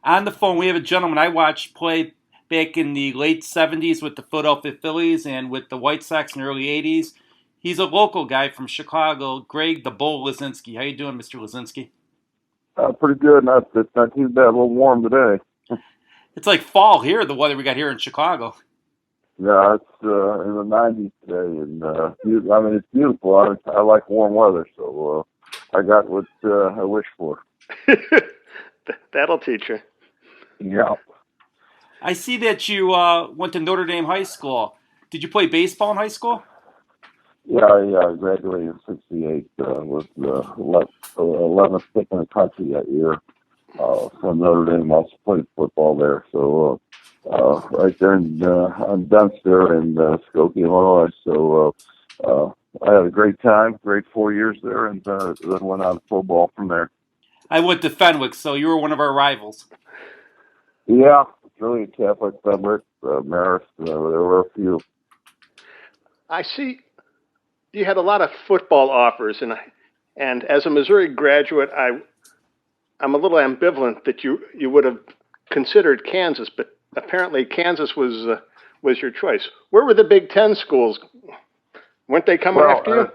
On the phone, we have a gentleman I watched play back in the late 70s with the Philadelphia Phillies and with the White Sox in the early 80s. He's a local guy from Chicago, Greg the Bull Luzinski. How you doing, Mr. Luzinski? Pretty good. It's not too bad. A little warm today. It's like fall here, the weather we got here in Chicago. Yeah, it's in the 90s today, and it's beautiful. I like warm weather, so I got what I wish for. That'll teach you. Yeah. I see that you went to Notre Dame High School. Did you play baseball in high school? Yeah, I graduated in '68. Was the 11th pick in the country that year from Notre Dame. Also played football there. So right there on Dunster and Skokie, Illinois. So I had a great time, great 4 years there, and then went on to football from there. I went to Fenwick, so you were one of our rivals. Yeah, really Catholic, Fenwick, Marist. There were a few. I see you had a lot of football offers, and as a Missouri graduate, I'm a little ambivalent that you would have considered Kansas, but apparently Kansas was your choice. Where were the Big Ten schools? Weren't they coming after you?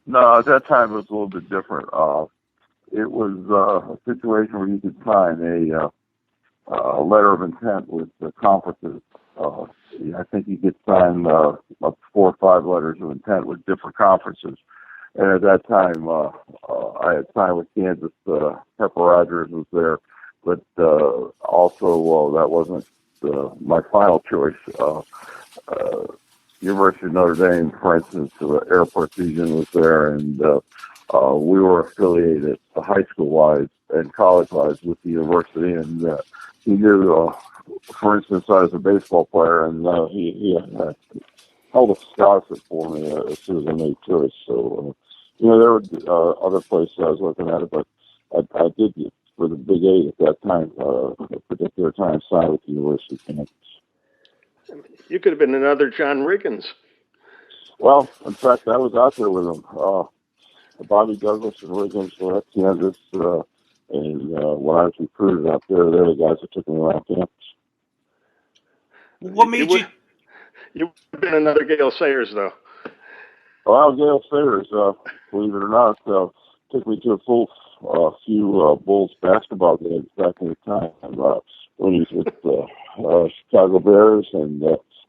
No, at that time it was a little bit different. It was a situation where you could sign a letter of intent with the conferences. I think you could sign up to 4 or 5 letters of intent with different conferences. And at that time, I had signed with Kansas. Pepper Rogers was there, but also that wasn't my final choice. University of Notre Dame, for instance, Airport Region was there, and we were affiliated high school-wise and college-wise with the university. And he knew, for instance, I was a baseball player, and he held a scholarship for me as soon as I made choice. So, there were other places I was looking at it, but I did, for the Big 8 at that time, a particular time, sign with the University of Kansas. You could have been another John Riggins. Well, in fact, I was out there with him. Bobby Douglas and Riggins were at Kansas, and when I was recruited out there, they were the guys that took me around campus. What made you? You would have been another Gale Sayers, though. Well, Gale Sayers, believe it or not, took me to a few Bulls basketball games back in the time when he was with Chicago Bears, and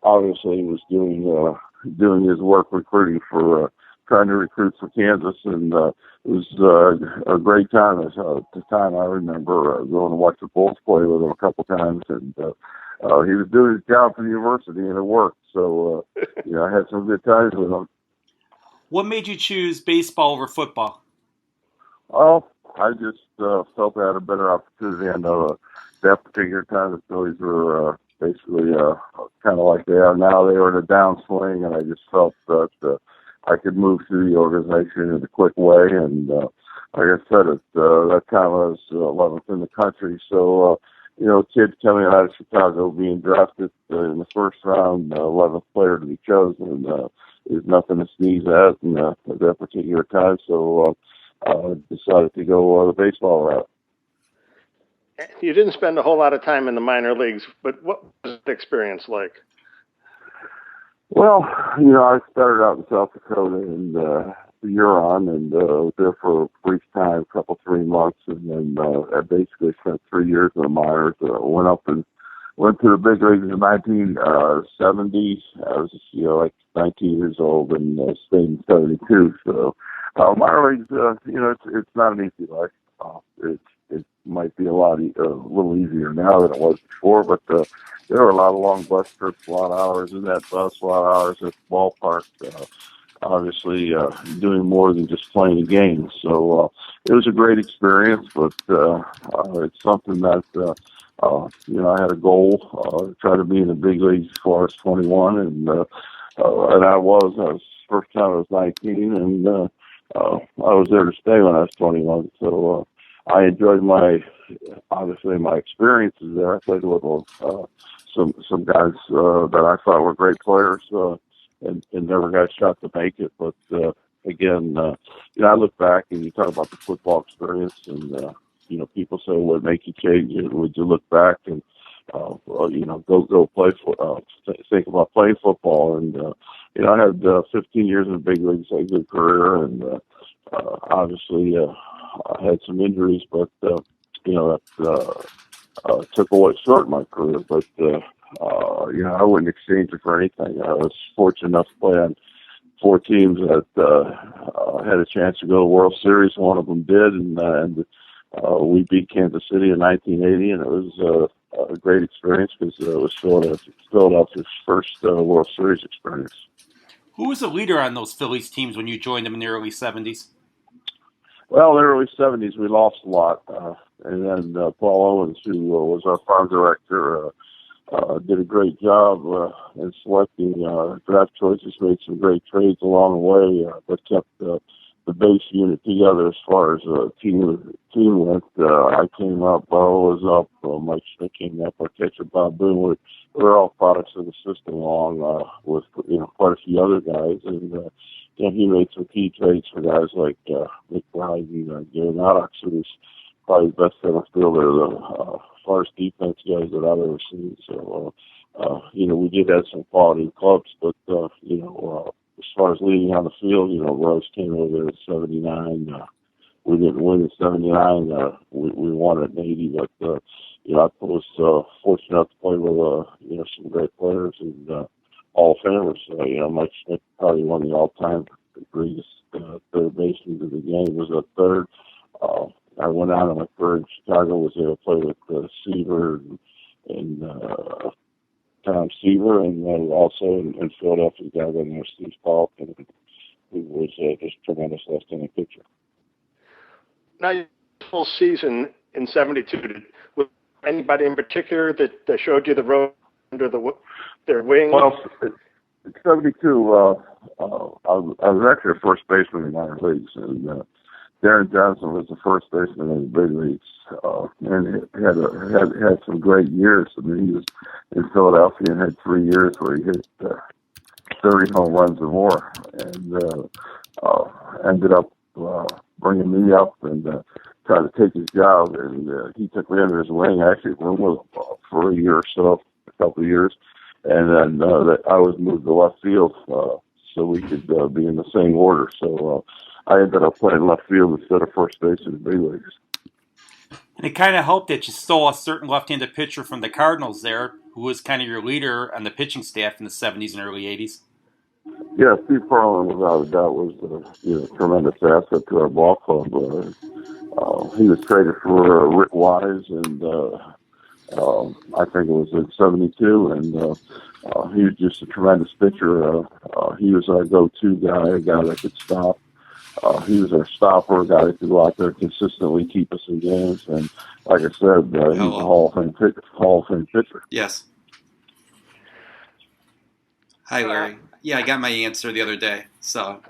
obviously he was doing his work recruiting for trying to recruit for Kansas, and it was a great time. At the time, I remember going to watch the Bulls play with him a couple times, and he was doing his job for the university, and it worked. So, I had some good times with him. What made you choose baseball over football? Well, I just felt I had a better opportunity. I know that particular time the Phillies were basically kind of like they are now. They were in a downswing, and I just felt that I could move through the organization in a quick way. And like I said, at that time I was 11th in the country. So, kids coming out of Chicago being drafted in the first round, 11th player to be chosen, is nothing to sneeze at at that particular time. So I decided to go the baseball route. You didn't spend a whole lot of time in the minor leagues, but what was the experience like? Well, I started out in South Dakota and Huron, and was there for a brief time, 3 months, and then I basically spent 3 years in the minors. Went to the big leagues in the 1970s. I was like 19 years old and stayed in 72. So minor leagues, it's not an easy life. It might be a little easier now than it was before, but there were a lot of long bus trips, a lot of hours in that bus, a lot of hours at the ballpark. Obviously, doing more than just playing a game. So it was a great experience, but it's something that I had a goal to try to be in the big leagues before I was 21, and I was. First time I was 19, and I was there to stay when I was 21. So I enjoyed my experiences there. I played with some guys that I thought were great players, and never got a shot to make it. But again, I look back and you talk about the football experience, and people say, "What make you change it? Would you look back and go play think about playing football?" And I had 15 years in the big leagues, had a good career, and obviously I had some injuries, but that took away short in my career. But I wouldn't exchange it for anything. I was fortunate enough to play on 4 teams that had a chance to go to the World Series. One of them did, and we beat Kansas City in 1980, and it was a great experience because it was Philadelphia's first World Series experience. Who was the leader on those Phillies teams when you joined them in the early 70s? Well, in the early 70s, we lost a lot. And then Paul Owens, who was our farm director, did a great job in selecting draft choices, made some great trades along the way, but kept the base unit together as far as team went. I came up, Bo was up, Mike Schmidt came up, our catcher Bob Boone. We're all products of the system, along with quite a few other guys, and he made some key trades for guys like Mick Bryden, Gary Maddox, who's probably the best center fielder, as far as defense guys that I've ever seen. So, we did have some quality clubs, but as far as leading on the field, Royce came over in '79. We didn't win in '79. We won it in '80, but I was fortunate enough to play with some great players and Hall of Famers. Mike Schmidt, probably one of the all-time greatest third basemen of the game, was a third. I went out in my career in Chicago, was able to play with Seaver and Tom Seaver, and also in Philadelphia, a guy by the name of Steve Paulkin, who was just a tremendous left-handed pitcher. Now, your full season in '72, was anybody in particular that showed you the road under their wing? Well, in '72, I was actually a first baseman in minor leagues, and Darren Johnson was the first baseman in the big leagues, and he had some great years. I mean, he was in Philadelphia and had 3 years where he hit 30 home runs or more, and ended up bringing me up and trying to take his job. And he took me under his wing. I actually went with him for a year or so, a couple of years, and then I was moved to left field so we could be in the same order. So I ended up playing left field instead of first base in the big leagues. And it kind of helped that you stole a certain left-handed pitcher from the Cardinals there, who was kind of your leader on the pitching staff in the '70s and early '80s. Yeah, Steve Carlin, without a doubt, was a tremendous asset to our ball club. He was traded for Rick Wise, and I think it was in '72, and he was just a tremendous pitcher. He was our go-to guy, a guy that could stop. He was our stopper, a guy that could go out there and consistently keep us in games. And like I said, he's a Hall of Fame pitcher. Yes. Hi, Larry. Yeah, I got my answer the other day, so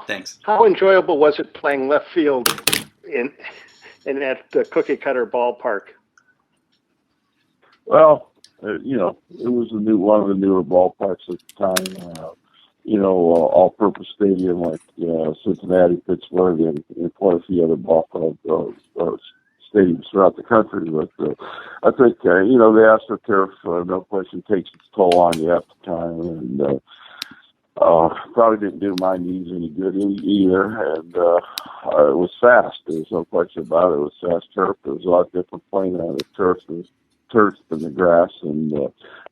thanks. How enjoyable was it playing left field in that cookie cutter ballpark? Well, it was one of the newer ballparks at the time. All-purpose stadium like Cincinnati, Pittsburgh, and quite a few other stadiums throughout the country. But I think, the AstroTurf, no question, takes its toll on you at the time, and probably didn't do my knees any good either. And it was fast. There's no question about it. It was fast turf. There was a lot different playing on the turf than the grass, and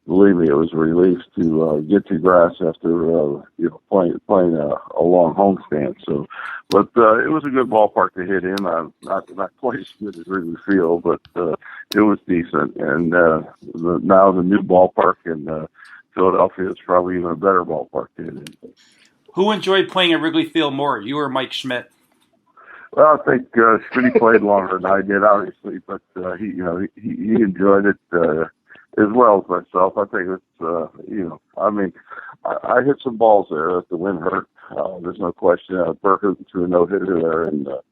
believe me, it was a relief to get to grass after playing a long homestand. So, but it was a good ballpark to hit in. Not quite as good as Wrigley Field, but it was decent. And now the new ballpark in Philadelphia is probably even a better ballpark to hit in. Who enjoyed playing at Wrigley Field more, you or Mike Schmidt? Well, I think Schmidt played longer than I did, obviously, but he enjoyed it as well as myself. I think it's I hit some balls there that the wind hurt. There's no question. Burke threw a no-hitter there in the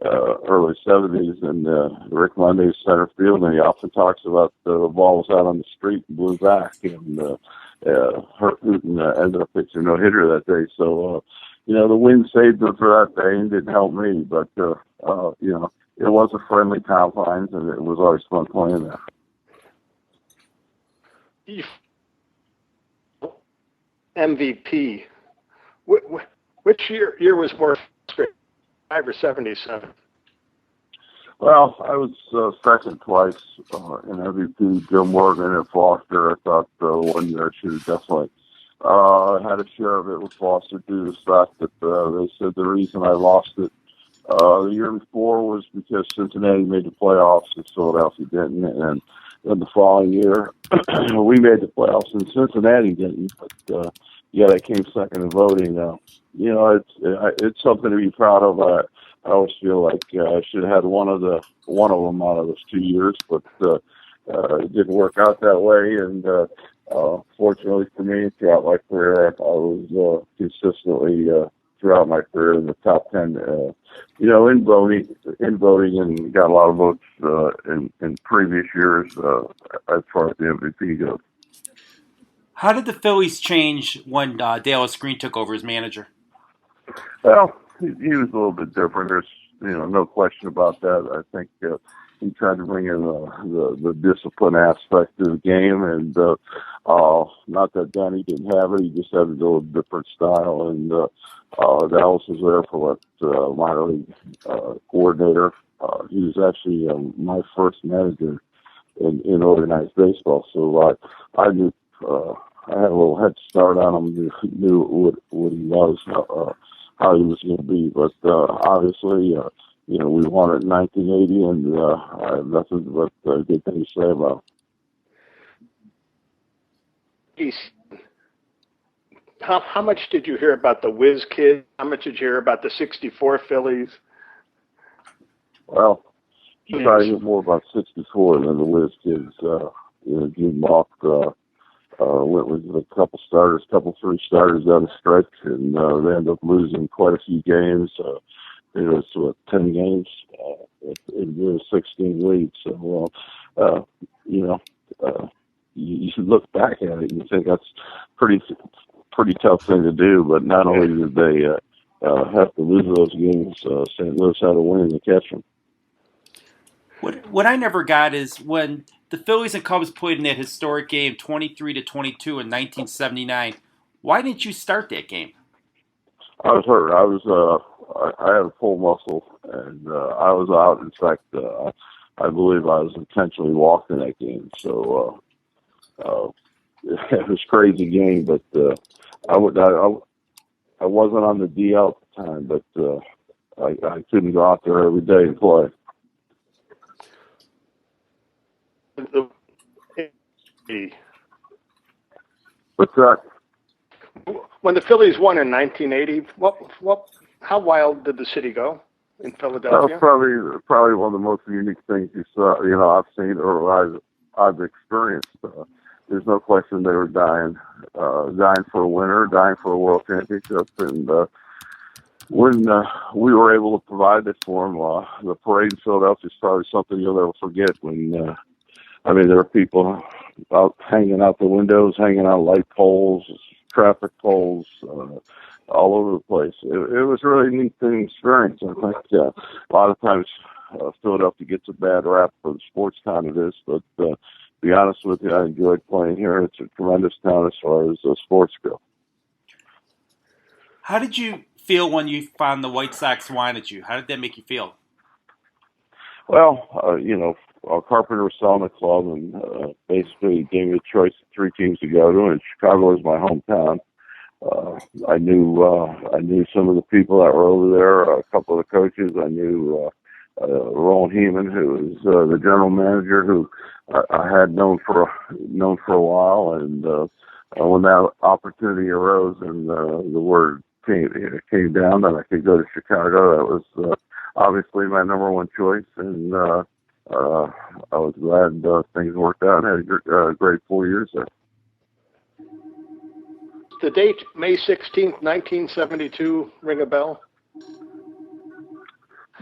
early '70s, and Rick Monday's center field, and he often talks about the ball was out on the street and blew back, and Hurt Newton ended up pitching a no-hitter that day. So, the wind saved him for that day and didn't help me, but, it was a friendly confines, and it was always fun playing there. MVP. Which year was more frustrating, 5 or 77? Well, I was second twice in MVP. Joe Morgan and Foster. I thought 1 year I should have definitely had a share of it with Foster due to the fact that they said the reason I lost it the year before was because Cincinnati made the playoffs and Philadelphia didn't. And then the following year, we made the playoffs and Cincinnati didn't. But yeah, they came second in voting. You know, it's something to be proud of. I always feel like I should have had one of them out of those 2 years, but it didn't work out that way. And fortunately for me, throughout my career, I was consistently throughout my career in the top 10. You know, in voting, and got a lot of votes in previous years as far as the MVP goes. How did the Phillies change when Dallas Green took over as manager? Well, he was a little bit different. There's, no question about that. I think he tried to bring in the discipline aspect of the game, and not that Danny didn't have it. He just had a little different style. And Dallas was there for minor league coordinator. He was actually my first manager in organized baseball, so I knew I had a little head start on him. Knew what he was. How he was going to be, but obviously, we won it in 1980, and I have nothing but good things to say about it. How much did you hear about the Whiz Kids? How much did you hear about the '64 Phillies? Well, I probably hear more about '64 than the Whiz Kids. Gene Mock went with a couple three starters down the stretch, and they ended up losing quite a few games. It was 10 games in the 16 league. So, you should look back at it and you think that's pretty tough thing to do. But not only did they have to lose those games, St. Louis had to win and catch them. What I never got is when the Phillies and Cubs played in that historic game 23-22 in 1979. Why didn't you start that game? I was hurt. I had a pulled muscle, and I was out. In fact, I believe I was intentionally walked in that game. So it was a crazy game, but I wasn't on the DL at the time, but I couldn't go out there every day and play. What's that? When the Phillies won in 1980, how wild did the city go in Philadelphia? That was probably one of the most unique things you saw. I've seen or I've experienced. There's no question they were dying for a winner, dying for a world championship, and when we were able to provide this for them, the parade in Philadelphia is probably something you'll never forget. When there were people out hanging out the windows, hanging out light poles, traffic poles, all over the place. It was really a neat thing to experience. I think a lot of times Philadelphia gets a bad rap for the sports town it is, but to be honest with you, I enjoyed playing here. It's a tremendous town as far as sports go. How did you feel when you found the White Sox whined at you? How did that make you feel? Well, Carpenter was selling the club, and basically gave me a choice of 3 teams to go to, and Chicago was my hometown. I knew some of the people that were over there, a couple of the coaches. I knew Roland Heeman, who was the general manager, who I had known for a while. And when that opportunity arose and the word came down that I could go to Chicago, that was obviously my number one choice. And I was glad things worked out. I had a great 4 years there. The date, May 16th, 1972, ring a bell?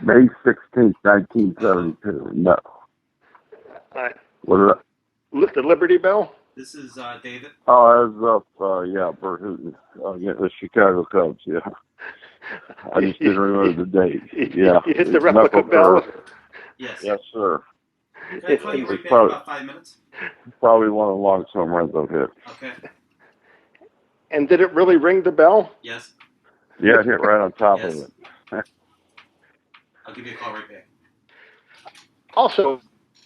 May 16th, 1972. No. What is that? The Liberty Bell? This is David. Oh, that was up, Bert Hooton, the Chicago Cubs, yeah. I just didn't remember the date. Yeah. You hit the replica bell? Yes. Yes, sir. Can I call you right back in about 5 minutes? Probably one of the longest home runs I've hit. Okay. And did it really ring the bell? Yes. Yeah, it hit right on top Yes. of it. I'll give you a call right back. Also,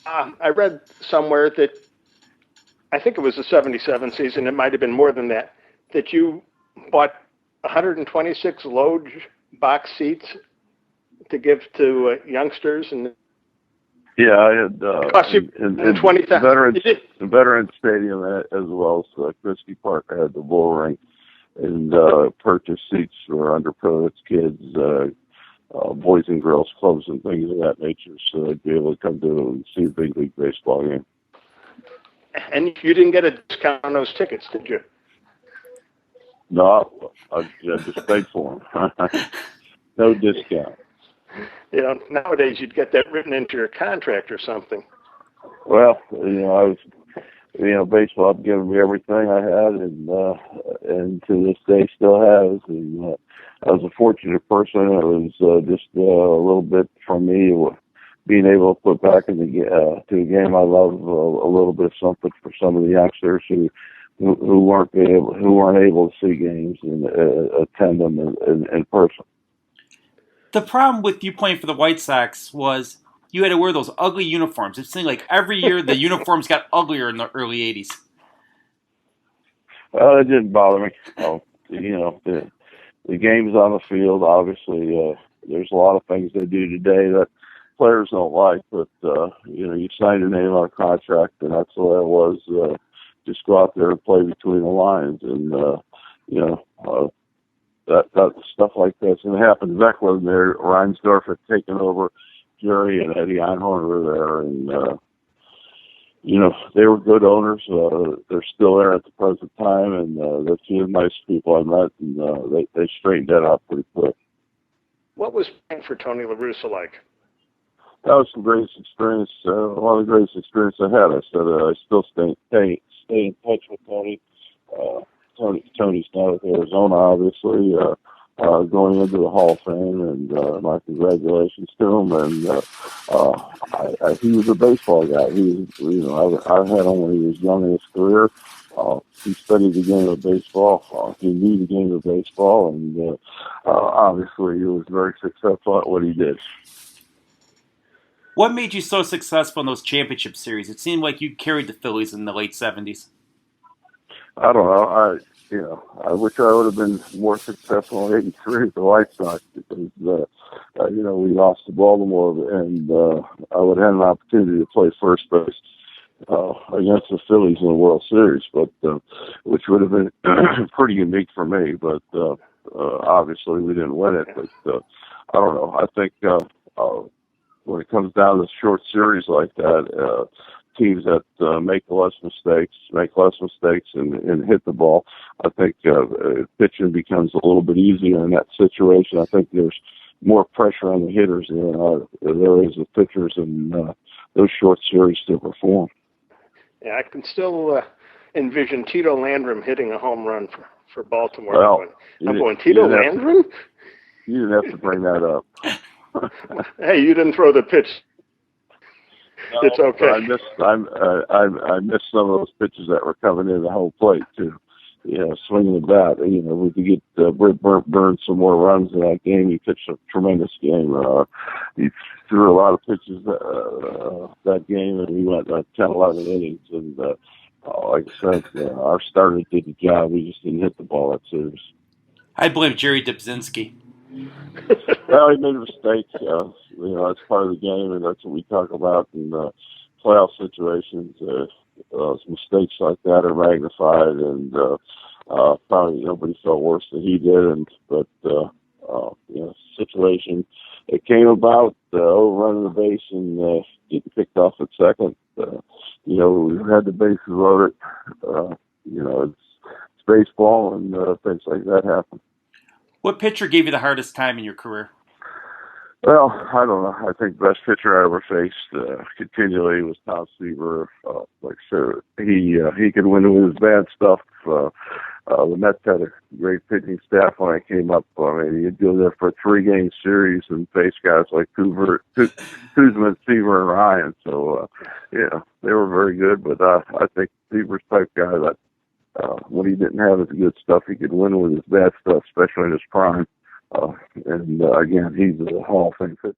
I read somewhere that I think it was the 77 season, it might have been more than that, that you bought 126 loge box seats to give to youngsters. And Yeah, I had cost you in $20,000. Veterans Stadium as well as Christie Park. I had the bull ring and purchased seats for underprivileged kids, boys and girls clubs and things of that nature, so they'd be able to come to and see a big league baseball game. And you didn't get a discount on those tickets, did you? No, I just paid for them. No discount. You know, nowadays you'd get that written into your contract or something. Well, I was, baseball had given me everything I had, and to this day still has. And I was a fortunate person. It was just a little bit from me being able to put back in to a game I love a little bit of something for some of the youngsters who weren't able to see games and attend them in person. The problem with you playing for the White Sox was you had to wear those ugly uniforms. It seemed like every year the uniforms got uglier in the early 80s. Well, it didn't bother me. The game's on the field. Obviously, there's a lot of things they do today that players don't like, but you sign your name on a contract, and that's the way it was. Just go out there and play between the lines, and that stuff like this. And it happened. Beck wasn't there. Reinsdorf had taken over. Jerry and Eddie Einhorn were there, and they were good owners. They're still there at the present time, and they're two of the nice people I met, and they straightened that out pretty quick. What was playing for Tony La Russa like? That was the greatest experience, one of the greatest experiences I had. I said I still stay in touch with Tony. Tony's now with Arizona, obviously, going into the Hall of Fame, and my congratulations to him. And he was a baseball guy. He was, I had him when he was young in his career. He studied the game of baseball. He knew the game of baseball, and obviously he was very successful at what he did. What made you so successful in those championship series? It seemed like you carried the Phillies in the late 70s. I don't know. I wish I would have been more successful in '83 with the White Sox because, we lost to Baltimore, and I would have had an opportunity to play first base against the Phillies in the World Series, but which would have been pretty unique for me. But obviously, we didn't win it. But I don't know. I think when it comes down to short series like that, teams that make less mistakes and hit the ball, I think pitching becomes a little bit easier in that situation. I think there's more pressure on the hitters than there is the pitchers in those short series to perform. Yeah, I can still envision Tito Landrum hitting a home run for Baltimore. Well, I'm going, Tito Landrum? You didn't have to bring that up. Hey, you didn't throw the pitch. No, it's okay. I missed some of those pitches that were coming in the home plate too. Swinging the bat. We could get Britt Burns some more runs in that game. He pitched a tremendous game. He threw a lot of pitches that game, and we went 10, 11 innings. And like I said, our starter did the job. We just didn't hit the ball that series. I blame Jerry Luzinski. Well, he made mistakes. That's part of the game, and that's what we talk about in playoff situations. Mistakes like that are magnified, and probably nobody felt worse than he did. Situation it came about overrunning the base and getting picked off at second. We had the bases loaded. It's baseball, and things like that happen. What pitcher gave you the hardest time in your career? Well, I don't know. I think the best pitcher I ever faced continually was Tom Seaver. Like I said, he could win with his bad stuff. The Mets had a great pitching staff when I came up. I mean, you'd go there for a 3-game series and face guys like Kuzma, Seaver, and Ryan. So, yeah, they were very good. But I think Seaver's type guy that when he didn't have his good stuff, he could win with his bad stuff, especially in his prime. And again, he's a Hall of Fame pitcher.